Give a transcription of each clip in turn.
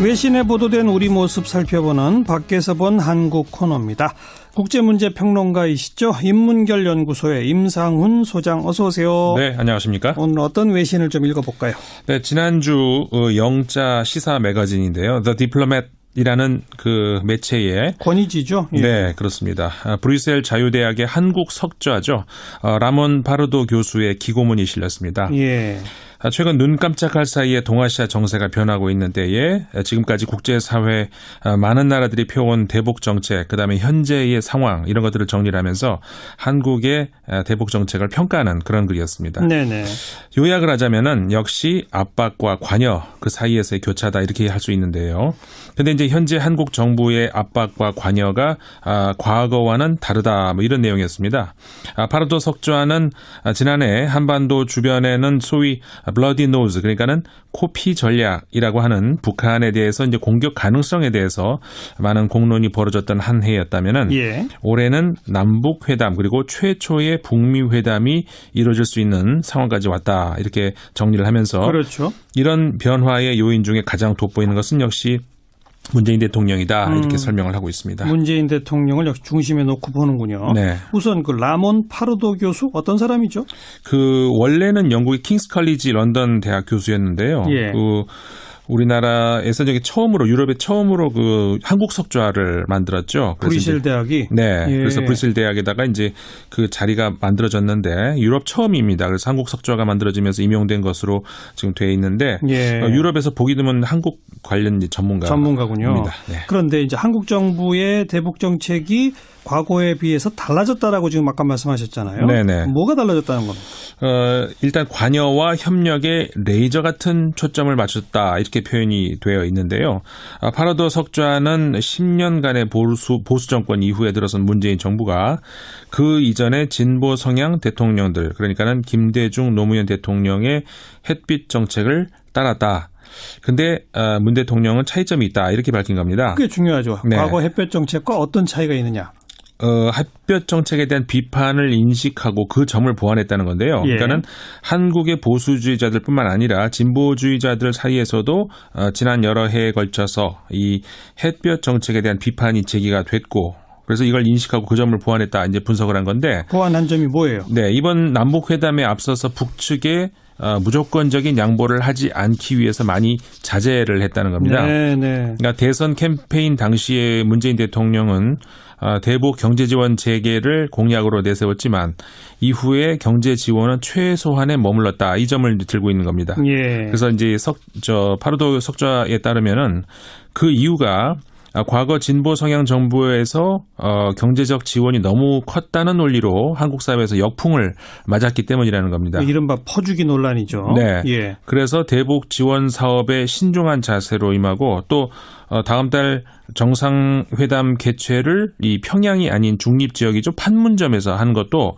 외신에 보도된 우리 모습 살펴보는 밖에서 본 한국 코너입니다. 국제문제평론가이시죠. 인문결 연구소의 임상훈 소장, 어서 오세요. 네, 안녕하십니까. 오늘 어떤 외신을 좀 읽어볼까요? 네, 지난주 영자 시사 매거진인데요. The Diplomat 이라는 그 매체의 권위지죠? 예. 네, 그렇습니다. 브뤼셀 자유대학의 한국 석좌죠. 라몬 파르도 교수의 기고문이 실렸습니다. 예. 최근 눈 깜짝할 사이에 동아시아 정세가 변하고 있는 때에 지금까지 국제사회 많은 나라들이 펴온 대북 정책, 그다음에 현재의 상황 이런 것들을 정리를 하면서 한국의 대북 정책을 평가하는 그런 글이었습니다. 네네. 요약을 하자면은 역시 압박과 관여 그 사이에서의 교차다 이렇게 할 수 있는데요. 그런데 이제 현재 한국 정부의 압박과 관여가 과거와는 다르다 뭐 이런 내용이었습니다. 파르도 석좌는 지난해 한반도 주변에는 소위 블러디 노즈, 그러니까는 코피 전략이라고 하는 북한에 대해서 이제 공격 가능성에 대해서 많은 공론이 벌어졌던 한 해였다면은 예. 올해는 남북 회담 그리고 최초의 북미 회담이 이루어질 수 있는 상황까지 왔다 이렇게 정리를 하면서 그렇죠. 이런 변화의 요인 중에 가장 돋보이는 것은 역시 문재인 대통령이다 이렇게 설명을 하고 있습니다. 문재인 대통령을 역시 중심에 놓고 보는군요. 네. 우선 그 라몬 파르도 교수 어떤 사람이죠? 그 원래는 영국의 킹스 컬리지 런던 대학 교수였는데요. 예. 우리나라에서 저기 처음으로 유럽에 처음으로 그 한국 석좌를 만들었죠. 브뤼셀 대학이. 네. 예. 그래서 브뤼셀 대학에다가 이제 그 자리가 만들어졌는데 유럽 처음입니다. 그래서 한국 석좌가 만들어지면서 임용된 것으로 지금 돼 있는데 예. 유럽에서 보기 드문 한국 관련 전문가군요. 네. 그런데 이제 한국 정부의 대북 정책이 과거에 비해서 달라졌다라고 지금 아까 말씀하셨잖아요. 네네. 뭐가 달라졌다는 겁니까? 일단 관여와 협력에 레이저 같은 초점을 맞췄다 이렇게 표현이 되어 있는데요. 파르도 석좌는 10년간의 보수 정권 이후에 들어선 문재인 정부가 그 이전에 진보 성향 대통령들, 그러니까는 김대중 노무현 대통령의 햇빛 정책을 따랐다. 근데 문 대통령은 차이점이 있다 이렇게 밝힌 겁니다. 그게 중요하죠. 네. 과거 햇볕 정책과 어떤 차이가 있느냐. 햇볕 정책에 대한 비판을 인식하고 그 점을 보완했다는 건데요. 예. 그러니까는 한국의 보수주의자들뿐만 아니라 진보주의자들 사이에서도 지난 여러 해에 걸쳐서 이 햇볕 정책에 대한 비판이 제기가 됐고, 그래서 이걸 인식하고 그 점을 보완했다 이제 분석을 한 건데. 보완한 점이 뭐예요? 네, 이번 남북 회담에 앞서서 북측에 무조건적인 양보를 하지 않기 위해서 많이 자제를 했다는 겁니다. 네. 그러니까 대선 캠페인 당시에 문재인 대통령은 대북 경제 지원 재개를 공약으로 내세웠지만 이후에 경제 지원은 최소한에 머물렀다. 이 점을 들고 있는 겁니다. 예. 그래서 이제 파르도 석좌에 따르면은 그 이유가 과거 진보 성향 정부에서 경제적 지원이 너무 컸다는 논리로 한국 사회에서 역풍을 맞았기 때문이라는 겁니다. 이른바 퍼주기 논란이죠. 네. 예. 그래서 대북 지원 사업에 신중한 자세로 임하고 또 다음 달 정상회담 개최를 이 평양이 아닌 중립지역이죠. 판문점에서 한 것도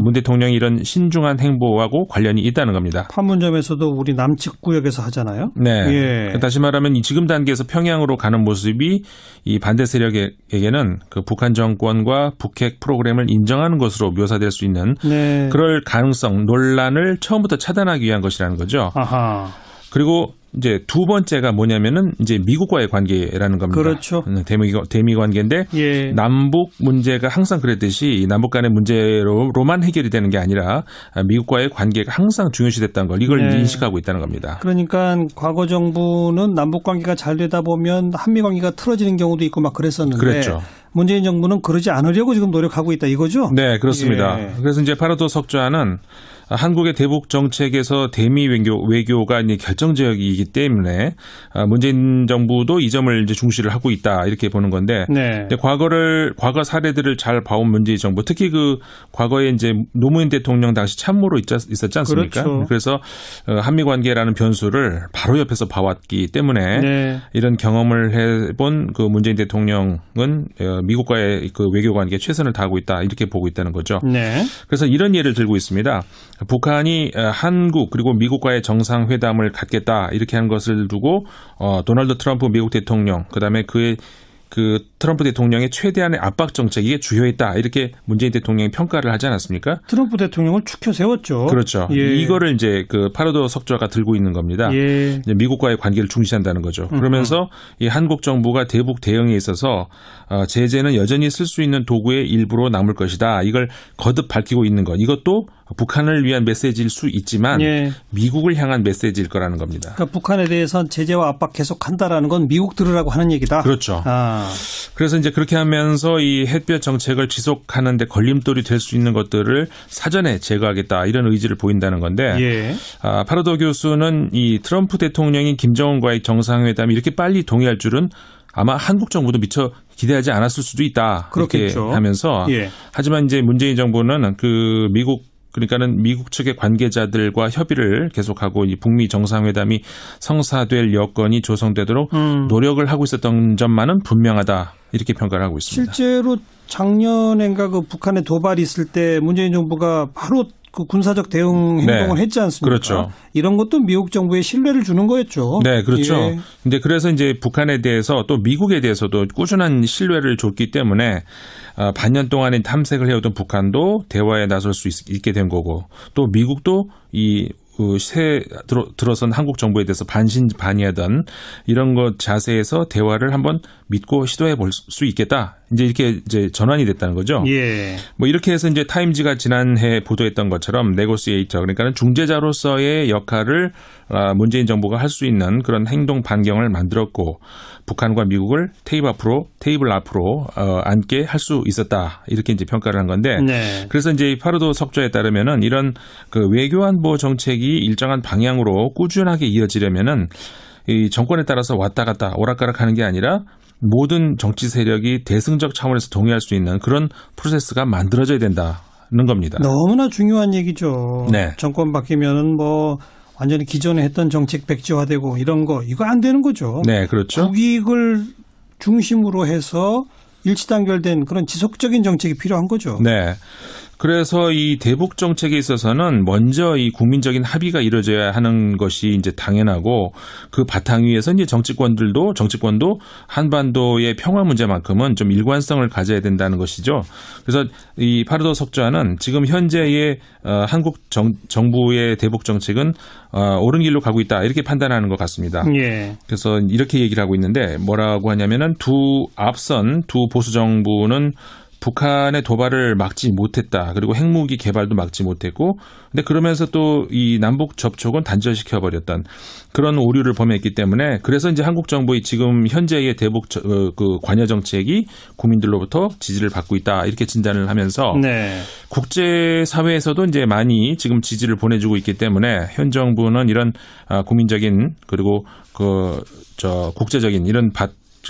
문 대통령이 이런 신중한 행보하고 관련이 있다는 겁니다. 판문점에서도 우리 남측 구역에서 하잖아요. 네. 예. 다시 말하면 이 지금 단계에서 평양으로 가는 모습이 이 반대 세력에게는 그 북한 정권과 북핵 프로그램을 인정하는 것으로 묘사될 수 있는 네. 그럴 가능성, 논란을 처음부터 차단하기 위한 것이라는 거죠. 아하. 그리고 이제 두 번째가 뭐냐면은 이제 미국과의 관계라는 겁니다. 그렇죠. 대미 관계인데 예. 남북 문제가 항상 그랬듯이 남북 간의 문제로만 해결이 되는 게 아니라 미국과의 관계가 항상 중요시됐다는 걸 이걸 네. 인식하고 있다는 겁니다. 그러니까 과거 정부는 남북 관계가 잘 되다 보면 한미 관계가 틀어지는 경우도 있고 막 그랬었는데 그랬죠. 문재인 정부는 그러지 않으려고 지금 노력하고 있다 이거죠? 네, 그렇습니다. 예. 그래서 이제 파르도 석좌는 한국의 대북 정책에서 대미 외교가 이제 결정적이기 때문에 문재인 정부도 이 점을 이제 중시를 하고 있다 이렇게 보는 건데 네. 과거 사례들을 잘 봐온 문재인 정부, 특히 그 과거에 이제 노무현 대통령 당시 참모로 있었지 않습니까? 그렇죠. 그래서 한미 관계라는 변수를 바로 옆에서 봐왔기 때문에 네. 이런 경험을 해본 그 문재인 대통령은 미국과의 그 외교 관계에 최선을 다하고 있다 이렇게 보고 있다는 거죠. 네. 그래서 이런 예를 들고 있습니다. 북한이 한국 그리고 미국과의 정상회담을 갖겠다 이렇게 한 것을 두고 도널드 트럼프 미국 대통령 그다음에 그의 그 트럼프 대통령의 최대한의 압박 정책 이게 주요했다 이렇게 문재인 대통령이 평가를 하지 않았습니까? 트럼프 대통령을 추켜 세웠죠. 그렇죠. 예. 이거를 이제 그 파르도 석좌가 들고 있는 겁니다. 예. 이제 미국과의 관계를 중시한다는 거죠. 그러면서 이 한국 정부가 대북 대응에 있어서 제재는 여전히 쓸 수 있는 도구의 일부로 남을 것이다. 이걸 거듭 밝히고 있는 것. 이것도 북한을 위한 메시지일 수 있지만 예. 미국을 향한 메시지일 거라는 겁니다. 그러니까 북한에 대해서 제재와 압박 계속한다라는 건 미국 들으라고 하는 얘기다. 그렇죠. 아. 그래서 이제 그렇게 하면서 이 햇볕 정책을 지속하는 데 걸림돌이 될 수 있는 것들을 사전에 제거하겠다 이런 의지를 보인다는 건데 예. 파르도 교수는 이 트럼프 대통령이 김정은과의 정상회담이 이렇게 빨리 동의할 줄은 아마 한국 정부도 미처 기대하지 않았을 수도 있다. 그렇겠죠. 이렇게 하면서 예. 하지만 이제 문재인 정부는 그 그러니까는 미국 측의 관계자들과 협의를 계속하고 이 북미 정상회담이 성사될 여건이 조성되도록 노력을 하고 있었던 점만은 분명하다 이렇게 평가를 하고 있습니다. 실제로 작년엔가 그 북한에 도발이 있을 때 문재인 정부가 바로 그 군사적 대응 행동을 네. 했지 않습니까? 그렇죠. 이런 것도 미국 정부에 신뢰를 주는 거였죠. 네, 그렇죠. 예. 근데 그래서 이제 북한에 대해서 또 미국에 대해서도 꾸준한 신뢰를 줬기 때문에 반년 동안에 탐색을 해오던 북한도 대화에 나설 수 있게 된 거고 또 미국도 이 들어선 한국 정부에 대해서 반신반의하던 이런 것 자세에서 대화를 한번 믿고 시도해 볼 수 있겠다. 이제 전환이 됐다는 거죠. 예. 뭐 이렇게 해서 이제 타임지가 지난해 보도했던 것처럼 네고시에이터 그러니까는 중재자로서의 역할을 문재인 정부가 할 수 있는 그런 행동 반경을 만들었고 북한과 미국을 테이블 앞으로 앉게 할 수 있었다. 이렇게 이제 평가를 한 건데 네. 그래서 이제 파르도 석좌에 따르면은 이런 그 외교안보 정책이 일정한 방향으로 꾸준하게 이어지려면은 이 정권에 따라서 왔다 갔다 오락가락하는 게 아니라 모든 정치 세력이 대승적 차원에서 동의할 수 있는 그런 프로세스가 만들어져야 된다는 겁니다. 너무나 중요한 얘기죠. 네. 정권 바뀌면은 뭐 완전히 기존에 했던 정책 백지화되고 이런 거 이거 안 되는 거죠. 네, 그렇죠. 국익을 중심으로 해서 일치단결된 그런 지속적인 정책이 필요한 거죠. 네. 그래서 이 대북 정책에 있어서는 먼저 이 국민적인 합의가 이루어져야 하는 것이 이제 당연하고 그 바탕 위에서 이제 정치권도 한반도의 평화 문제만큼은 좀 일관성을 가져야 된다는 것이죠. 그래서 이 파르도 석좌는 지금 현재의 한국 정부의 대북 정책은 옳은 길로 가고 있다 이렇게 판단하는 것 같습니다. 예. 그래서 이렇게 얘기를 하고 있는데 뭐라고 하냐면은 앞선 두 보수 정부는 북한의 도발을 막지 못했다. 그리고 핵무기 개발도 막지 못했고, 근데 그러면서 또 이 남북 접촉은 단절시켜 버렸던 그런 오류를 범했기 때문에 그래서 이제 한국 정부의 지금 현재의 대북 그 관여 정책이 국민들로부터 지지를 받고 있다. 이렇게 진단을 하면서 네. 국제 사회에서도 이제 많이 지금 지지를 보내주고 있기 때문에 현 정부는 이런 국민적인 그리고 국제적인 이런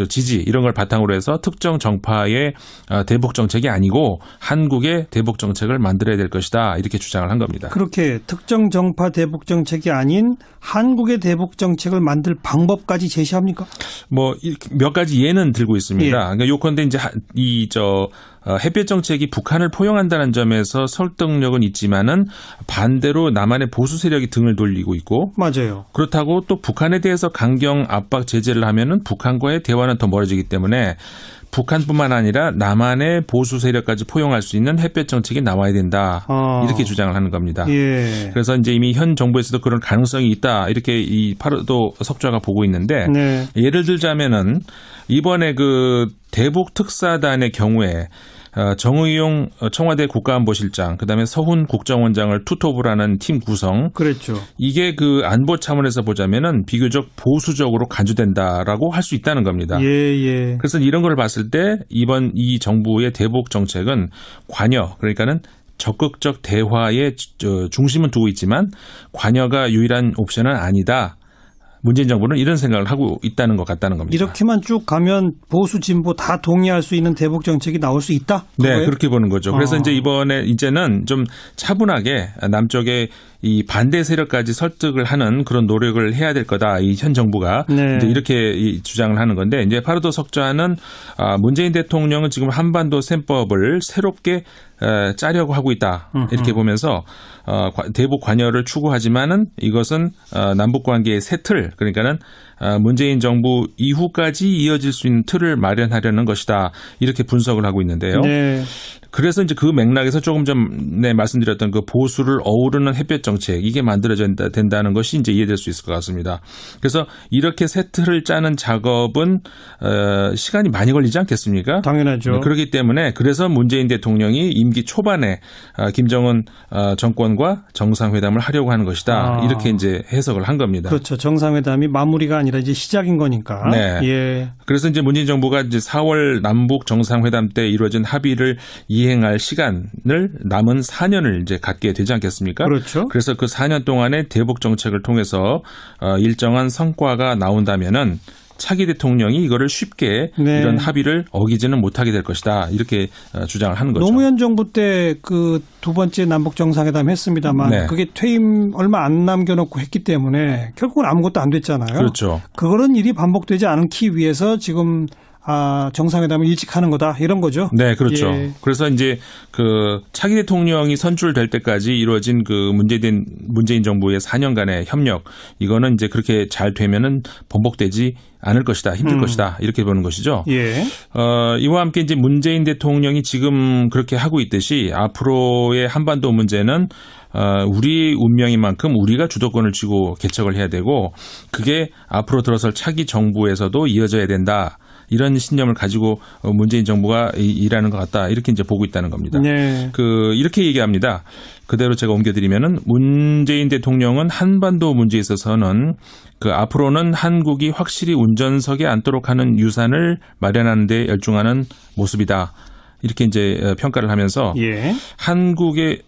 지지 이런 걸 바탕으로 해서 특정 정파의 대북 정책이 아니고 한국의 대북 정책을 만들어야 될 것이다 이렇게 주장을 한 겁니다. 그렇게 특정 정파 대북 정책이 아닌 한국의 대북 정책을 만들 방법까지 제시합니까? 뭐 몇 가지 예는 들고 있습니다. 예. 그러니까 요컨대 이제 햇볕 정책이 북한을 포용한다는 점에서 설득력은 있지만은 반대로 남한의 보수 세력이 등을 돌리고 있고 맞아요. 그렇다고 또 북한에 대해서 강경 압박 제재를 하면은 북한과의 대화는 더 멀어지기 때문에 북한뿐만 아니라 남한의 보수 세력까지 포용할 수 있는 햇볕 정책이 나와야 된다. 이렇게 주장을 하는 겁니다. 예. 그래서 이제 이미 현 정부에서도 그런 가능성이 있다. 이렇게 이 파르도 석좌가 보고 있는데 네. 예를 들자면은 이번에 그 대북 특사단의 경우에 정의용 청와대 국가안보실장, 그다음에 서훈 국정원장을 투톱을 하는 팀 구성. 그랬죠. 이게 그 안보 차원에서 보자면은 비교적 보수적으로 간주된다라고 할 수 있다는 겁니다. 예. 그래서 이런 걸 봤을 때 이번 이 정부의 대북 정책은 관여, 그러니까는 적극적 대화에 중심은 두고 있지만 관여가 유일한 옵션은 아니다. 문재인 정부는 이런 생각을 하고 있다는 것 같다는 겁니다. 이렇게만 쭉 가면 보수 진보 다 동의할 수 있는 대북 정책이 나올 수 있다? 네, 그거예요? 그렇게 보는 거죠. 그래서 이제는 좀 차분하게 남쪽의 이 반대 세력까지 설득을 하는 그런 노력을 해야 될 거다. 이 현 정부가 네. 이제 이렇게 주장을 하는 건데 이제 파르도 석좌는 문재인 대통령은 지금 한반도 셈법을 새롭게 짜려고 하고 있다. 이렇게 보면서 대북 관여를 추구하지만은 이것은 남북 관계의 새 틀 그러니까는 문재인 정부 이후까지 이어질 수 있는 틀을 마련하려는 것이다. 이렇게 분석을 하고 있는데요. 네. 그래서 이제 그 맥락에서 조금 전에 말씀드렸던 그 보수를 어우르는 햇볕 정책 이게 만들어져야 된다는 것이 이제 이해될 수 있을 것 같습니다. 그래서 이렇게 새 틀을 짜는 작업은 시간이 많이 걸리지 않겠습니까? 당연하죠. 그렇기 때문에 그래서 문재인 대통령이 임기 초반에 김정은 정권과 정상회담을 하려고 하는 것이다. 이렇게 이제 해석을 한 겁니다. 그렇죠. 정상회담이 마무리가 아니라 이제 시작인 거니까. 네. 예. 그래서 이제 문재인 정부가 이제 4월 남북 정상회담 때 이루어진 합의를 이행할 시간을 남은 4년을 이제 갖게 되지 않겠습니까? 그렇죠. 그래서 그 4년 동안의 대북 정책을 통해서 일정한 성과가 나온다면은 차기 대통령이 이거를 쉽게 네. 이런 합의를 어기지는 못하게 될 것이다. 이렇게 주장을 하는 거죠. 노무현 정부 때 그 두 번째 남북 정상회담 했습니다만 네. 그게 퇴임 얼마 안 남겨놓고 했기 때문에 결국은 아무것도 안 됐잖아요. 그렇죠. 그런 일이 반복되지 않기 위해서 지금 정상회담을 일찍 하는 거다 이런 거죠. 네, 그렇죠. 예. 그래서 이제 그 차기 대통령이 선출될 때까지 이루어진 그 문재인 정부의 4년간의 협력 이거는 이제 그렇게 잘 되면은 번복되지 않을 것이다, 힘들 것이다 이렇게 보는 것이죠. 예. 이와 함께 이제 문재인 대통령이 지금 그렇게 하고 있듯이 앞으로의 한반도 문제는 우리 운명인 만큼 우리가 주도권을 쥐고 개척을 해야 되고 그게 앞으로 들어설 차기 정부에서도 이어져야 된다. 이런 신념을 가지고 문재인 정부가 일하는 것 같다. 이렇게 이제 보고 있다는 겁니다. 네. 이렇게 얘기합니다. 그대로 제가 옮겨드리면은 문재인 대통령은 한반도 문제에 있어서는 앞으로는 한국이 확실히 운전석에 앉도록 하는 유산을 마련하는 데 열중하는 모습이다. 이렇게 이제 평가를 하면서 예. 한국의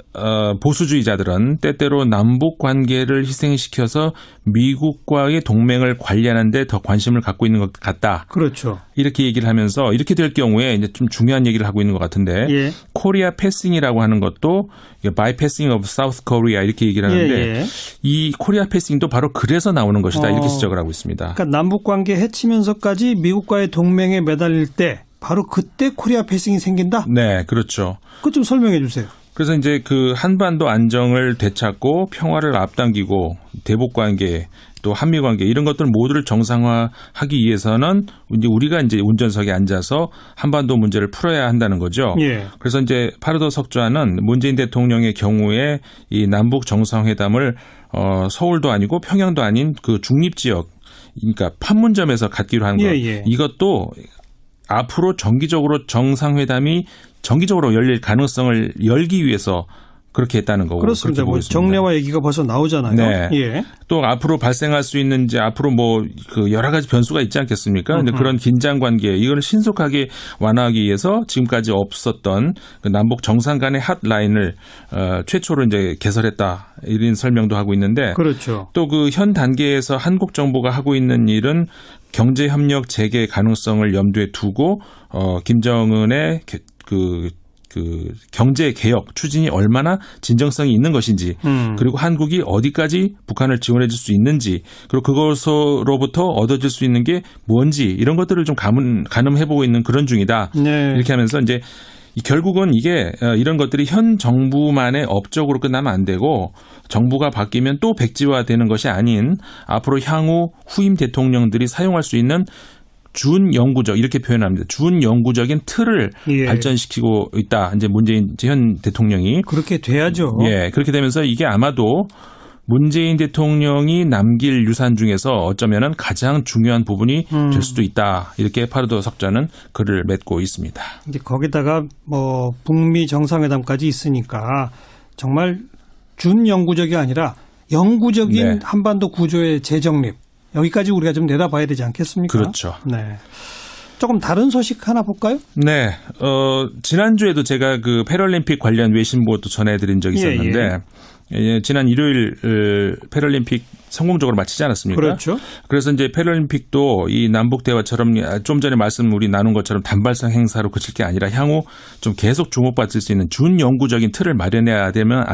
보수주의자들은 때때로 남북 관계를 희생시켜서 미국과의 동맹을 관리하는 데 더 관심을 갖고 있는 것 같다. 그렇죠. 이렇게 얘기를 하면서 이렇게 될 경우에 이제 좀 중요한 얘기를 하고 있는 것 같은데 예. 코리아 패싱이라고 하는 것도 bypassing of South Korea 이렇게 얘기를 하는데 예. 이 코리아 패싱도 바로 그래서 나오는 것이다. 이렇게 지적을 하고 있습니다. 그러니까 남북 관계 해치면서까지 미국과의 동맹에 매달릴 때 바로 그때 코리아 패싱이 생긴다? 네, 그렇죠. 그것 좀 설명해 주세요. 그래서 이제 그 한반도 안정을 되찾고 평화를 앞당기고 대북 관계 또 한미 관계 이런 것들 모두를 정상화하기 위해서는 이제 우리가 이제 운전석에 앉아서 한반도 문제를 풀어야 한다는 거죠. 예. 그래서 이제 파르도 석좌는 문재인 대통령의 경우에 이 남북 정상회담을 서울도 아니고 평양도 아닌 그 중립 지역 그러니까 판문점에서 갖기로 한 것. 예. 이것도 앞으로 정기적으로 정상회담이 정기적으로 열릴 가능성을 열기 위해서 그렇게 했다는 거고. 그렇습니다. 뭐 정례화 얘기가 벌써 나오잖아요. 네. 예. 또 앞으로 발생할 수 있는 이제 앞으로 뭐 그 여러 가지 변수가 있지 않겠습니까? 근데 그런 긴장 관계 이걸 신속하게 완화하기 위해서 지금까지 없었던 그 남북 정상 간의 핫라인을 최초로 이제 개설했다 이런 설명도 하고 있는데. 그렇죠. 또 그 현 단계에서 한국 정부가 하고 있는 일은 경제 협력 재개 가능성을 염두에 두고 김정은의 그 경제 개혁 추진이 얼마나 진정성이 있는 것인지 그리고 한국이 어디까지 북한을 지원해 줄 수 있는지 그리고 그것으로부터 얻어질 수 있는 게 뭔지 이런 것들을 좀 가늠해 보고 있는 그런 중이다. 네. 이렇게 하면서 이제 결국은 이게 이런 것들이 현 정부만의 업적으로 끝나면 안 되고 정부가 바뀌면 또 백지화되는 것이 아닌 앞으로 향후 후임 대통령들이 사용할 수 있는 준영구적 이렇게 표현합니다. 준영구적인 틀을 예. 발전시키고 있다. 이제 문재인 현 대통령이 그렇게 돼야죠. 예, 그렇게 되면서 이게 아마도 문재인 대통령이 남길 유산 중에서 어쩌면은 가장 중요한 부분이 될 수도 있다. 이렇게 파르도 석좌는 글을 맺고 있습니다. 이제 거기다가 뭐 북미 정상회담까지 있으니까 정말 준영구적이 아니라 영구적인 네. 한반도 구조의 재정립. 여기까지 우리가 좀 내다봐야 되지 않겠습니까? 그렇죠. 네. 조금 다른 소식 하나 볼까요? 네. 지난주에도 제가 그 패럴림픽 관련 외신보도 전해드린 적이 있었는데 지난 일요일 패럴림픽 성공적으로 마치지 않았습니까? 그렇죠. 그래서 이제 패럴림픽도 이 남북 대화처럼 좀 전에 우리 나눈 것처럼 단발성 행사로 그칠 게 아니라 향후 좀 계속 주목받을 수 있는 준영구적인 틀을 마련해야 되면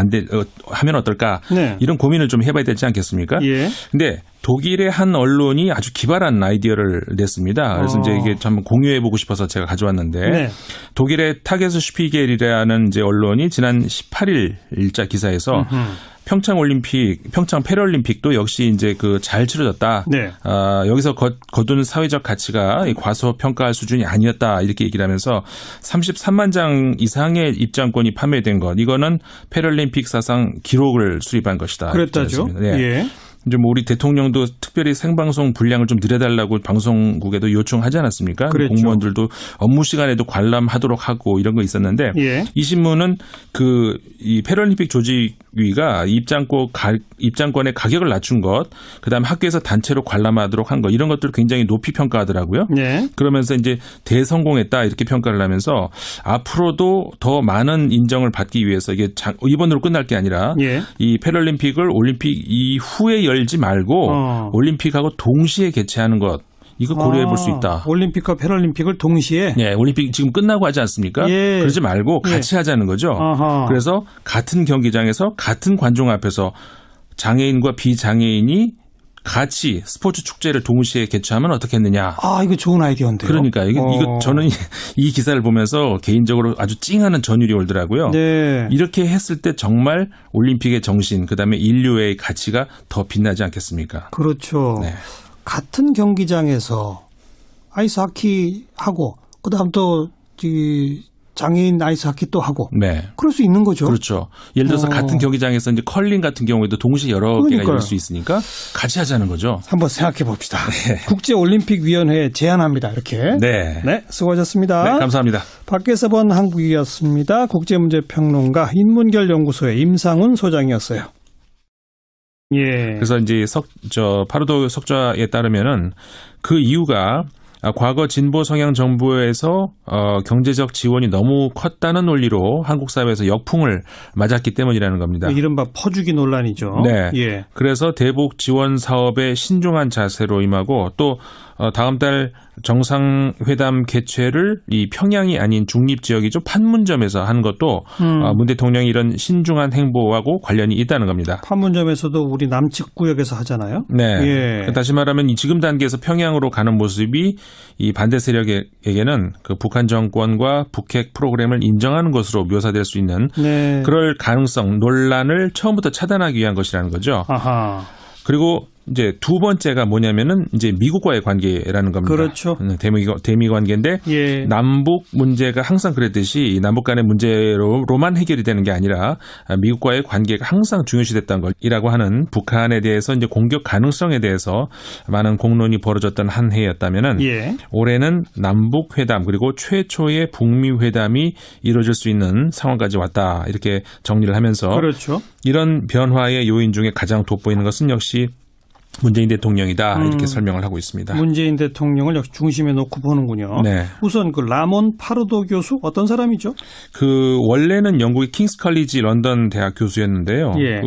하면 어떨까? 네. 이런 고민을 좀 해봐야 되지 않겠습니까? 예. 근데 독일의 한 언론이 아주 기발한 아이디어를 냈습니다. 그래서 이제 이게 좀 공유해보고 싶어서 제가 가져왔는데 네. 독일의 타게스 슈피겔이라는 이제 언론이 지난 18일 일자 기사에서 평창 패럴림픽도 역시 이제 그 잘 치러졌다. 네. 여기서 거둔 사회적 가치가 과소평가할 수준이 아니었다. 이렇게 얘기를 하면서 33만 장 이상의 입장권이 판매된 것. 이거는 패럴림픽 사상 기록을 수립한 것이다. 그랬다죠. 네. 예. 이제 뭐 우리 대통령도 특별히 생방송 분량을 좀 늘려달라고 방송국에도 요청하지 않았습니까? 그랬죠. 공무원들도 업무 시간에도 관람하도록 하고 이런 거 있었는데 예. 이 신문은 이 패럴림픽 조직위가 입장권의 가격을 낮춘 것, 그다음에 학교에서 단체로 관람하도록 한 것 이런 것들을 굉장히 높이 평가하더라고요. 예. 그러면서 이제 대성공했다 이렇게 평가를 하면서 앞으로도 더 많은 인정을 받기 위해서 이게 이번으로 끝날 게 아니라 예. 이 패럴림픽을 올림픽 이후에 열지 말고 올림픽하고 동시에 개최하는 것 이거 고려해 볼 수 있다. 올림픽과 패럴림픽을 동시에. 네, 올림픽 지금 끝나고 하지 않습니까? 예. 그러지 말고 같이 하자는 거죠. 아하. 그래서 같은 경기장에서 같은 관중 앞에서 장애인과 비장애인이 같이 스포츠 축제를 동시에 개최하면 어떻겠느냐. 이거 좋은 아이디어인데요. 그러니까 이거 저는 이 기사를 보면서 개인적으로 아주 찡하는 전율이 오더라고요. 네. 이렇게 했을 때 정말 올림픽의 정신, 그다음에 인류의 가치가 더 빛나지 않겠습니까? 그렇죠. 네. 같은 경기장에서 아이스하키 하고 그다음 또 장애인 아이스하키 또 하고. 네. 그럴 수 있는 거죠. 그렇죠. 예를 들어서 같은 경기장에서 이제 컬링 같은 경우에도 동시에 여러 개가 그러니까요. 열릴 수 있으니까 같이 하자는 거죠. 한번 생각해 봅시다. 국제올림픽위원회에 제안합니다. 이렇게. 네. 네, 수고하셨습니다. 네, 감사합니다. 밖에서 본 한국이었습니다. 국제문제평론가 인문결연구소의 임상훈 소장이었어요. 예. 그래서 이제 파르도 석좌에 따르면은 그 이유가 과거 진보 성향 정부에서 경제적 지원이 너무 컸다는 논리로 한국 사회에서 역풍을 맞았기 때문이라는 겁니다. 이른바 퍼주기 논란이죠. 네. 예. 그래서 대북 지원 사업에 신중한 자세로 임하고 또 다음 달 정상회담 개최를 이 평양이 아닌 중립지역이죠. 판문점에서 한 것도 문 대통령이 이런 신중한 행보하고 관련이 있다는 겁니다. 판문점에서도 우리 남측 구역에서 하잖아요. 네. 예. 다시 말하면 이 지금 단계에서 평양으로 가는 모습이 이 반대 세력에게는 그 북한 정권과 북핵 프로그램을 인정하는 것으로 묘사될 수 있는 네. 그럴 가능성, 논란을 처음부터 차단하기 위한 것이라는 거죠. 아하. 그리고 이제 두 번째가 뭐냐면은 이제 미국과의 관계라는 겁니다. 그렇죠. 대미 관계인데 예. 남북 문제가 항상 그랬듯이 남북 간의 문제로만 해결이 되는 게 아니라 미국과의 관계가 항상 중요시됐던 것이라고 하는 북한에 대해서 이제 공격 가능성에 대해서 많은 공론이 벌어졌던 한 해였다면은 예. 올해는 남북 회담 그리고 최초의 북미 회담이 이루어질 수 있는 상황까지 왔다 이렇게 정리를 하면서 그렇죠. 이런 변화의 요인 중에 가장 돋보이는 것은 역시 문재인 대통령이다 이렇게 설명을 하고 있습니다. 문재인 대통령을 역시 중심에 놓고 보는군요. 네. 우선 그 라몬 파르도 교수 어떤 사람이죠? 그 원래는 영국의 킹스 컬리지 런던 대학 교수였는데요. 예.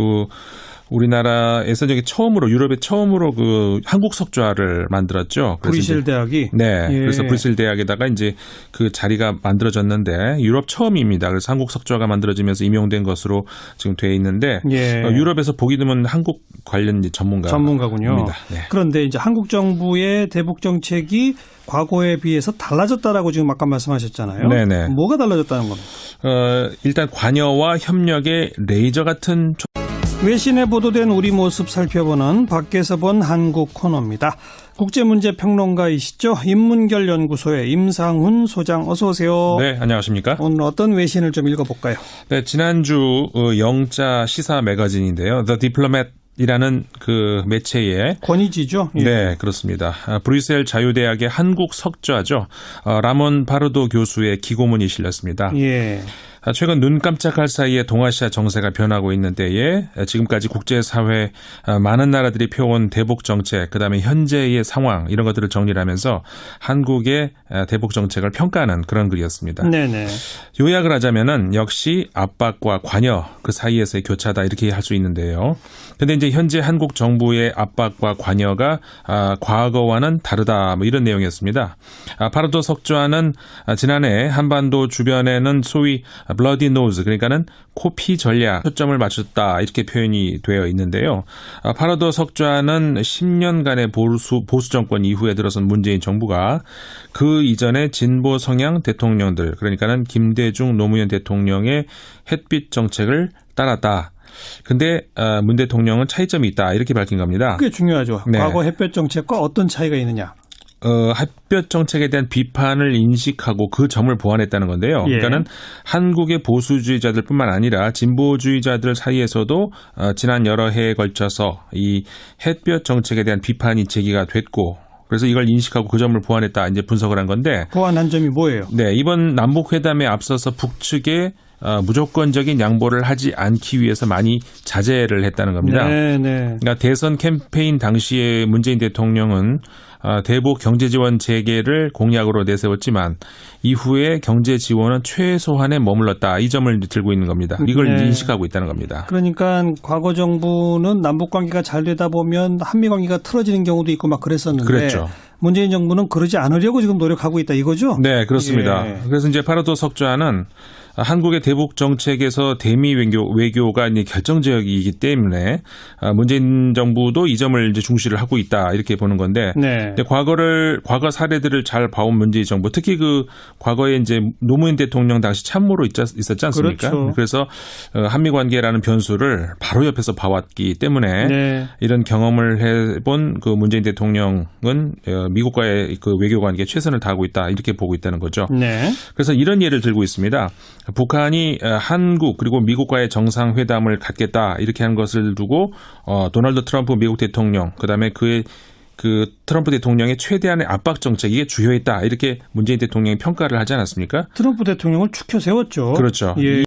우리나라에서 유럽에 처음으로 그 한국 석좌를 만들었죠. 브뤼셀 대학이. 네. 예. 그래서 브뤼셀 대학에다가 이제 그 자리가 만들어졌는데 유럽 처음입니다. 그래서 한국 석좌가 만들어지면서 임용된 것으로 지금 돼 있는데 예. 유럽에서 보기 드문 한국 관련 전문가군요. 네. 그런데 이제 한국 정부의 대북 정책이 과거에 비해서 달라졌다라고 지금 아까 말씀하셨잖아요. 네네. 뭐가 달라졌다는 겁니까? 일단 관여와 협력의 레이저 같은 외신에 보도된 우리 모습 살펴보는 밖에서 본 한국 코너입니다. 국제문제평론가이시죠. 인문결연구소의 임상훈 소장 어서 오세요. 네, 안녕하십니까? 오늘 어떤 외신을 좀 읽어볼까요? 네, 지난주 영자 시사 매거진인데요. The Diplomat 이라는 그 매체의 권위지죠. 예. 네, 그렇습니다. 브뤼셀 자유대학의 한국 석좌죠. 라몬 파르도 교수의 기고문이 실렸습니다. 예. 최근 눈 깜짝할 사이에 동아시아 정세가 변하고 있는 때에 지금까지 국제사회 많은 나라들이 펴온 대북 정책, 그다음에 현재의 상황 이런 것들을 정리를 하면서 한국의 대북 정책을 평가하는 그런 글이었습니다. 네네. 요약을 하자면은 역시 압박과 관여 그 사이에서의 교차다 이렇게 할 수 있는데요. 근데 이제 현재 한국 정부의 압박과 관여가 과거와는 다르다 뭐 이런 내용이었습니다. 파르도 석좌는 지난해 한반도 주변에는 소위 bloody nose, 그러니까는 코피 전략 초점을 맞췄다 이렇게 표현이 되어 있는데요. 파라도 석좌는 10년간의 보수 정권 이후에 들어선 문재인 정부가 그 이전에 진보 성향 대통령들, 그러니까는 김대중 노무현 대통령의 햇빛 정책을 따랐다. 근데 문 대통령은 차이점이 있다 이렇게 밝힌 겁니다. 그게 중요하죠. 네. 과거 햇볕 정책과 어떤 차이가 있느냐. 햇볕 정책에 대한 비판을 인식하고 그 점을 보완했다는 건데요. 예. 그러니까는 한국의 보수주의자들뿐만 아니라 진보주의자들 사이에서도 지난 여러 해에 걸쳐서 이 햇볕 정책에 대한 비판이 제기가 됐고, 그래서 이걸 인식하고 그 점을 보완했다 이제 분석을 한 건데, 보완한 점이 뭐예요? 네, 이번 남북 회담에 앞서서 북측에 무조건적인 양보를 하지 않기 위해서 많이 자제를 했다는 겁니다. 네. 그러니까 대선 캠페인 당시에 문재인 대통령은 대북 경제 지원 재개를 공약으로 내세웠지만 이후에 경제 지원은 최소한에 머물렀다. 이 점을 들고 있는 겁니다. 이걸 네. 인식하고 있다는 겁니다. 그러니까 과거 정부는 남북 관계가 잘 되다 보면 한미 관계가 틀어지는 경우도 있고 막 그랬었는데 그랬죠. 문재인 정부는 그러지 않으려고 지금 노력하고 있다 이거죠? 네, 그렇습니다. 예. 그래서 이제 파라도 석좌는 한국의 대북 정책에서 대미 외교가 이제 결정적이기 때문에 문재인 정부도 이 점을 이제 중시를 하고 있다 이렇게 보는 건데, 네. 과거 사례들을 잘 봐온 문재인 정부, 특히 그 과거에 이제 노무현 대통령 당시 참모로 있었지 않습니까? 그렇죠. 그래서 한미 관계라는 변수를 바로 옆에서 봐왔기 때문에 네. 이런 경험을 해본 그 문재인 대통령은 미국과의 그 외교 관계에 최선을 다하고 있다 이렇게 보고 있다는 거죠. 네. 그래서 이런 예를 들고 있습니다. 북한이 한국 그리고 미국과의 정상회담을 갖겠다 이렇게 한 것을 두고 도널드 트럼프 미국 대통령, 그다음에 그 트럼프 대통령의 최대한의 압박 정책, 이게 주요했다 이렇게 문재인 대통령이 평가를 하지 않았습니까? 트럼프 대통령을 추켜 세웠죠. 그렇죠. 예.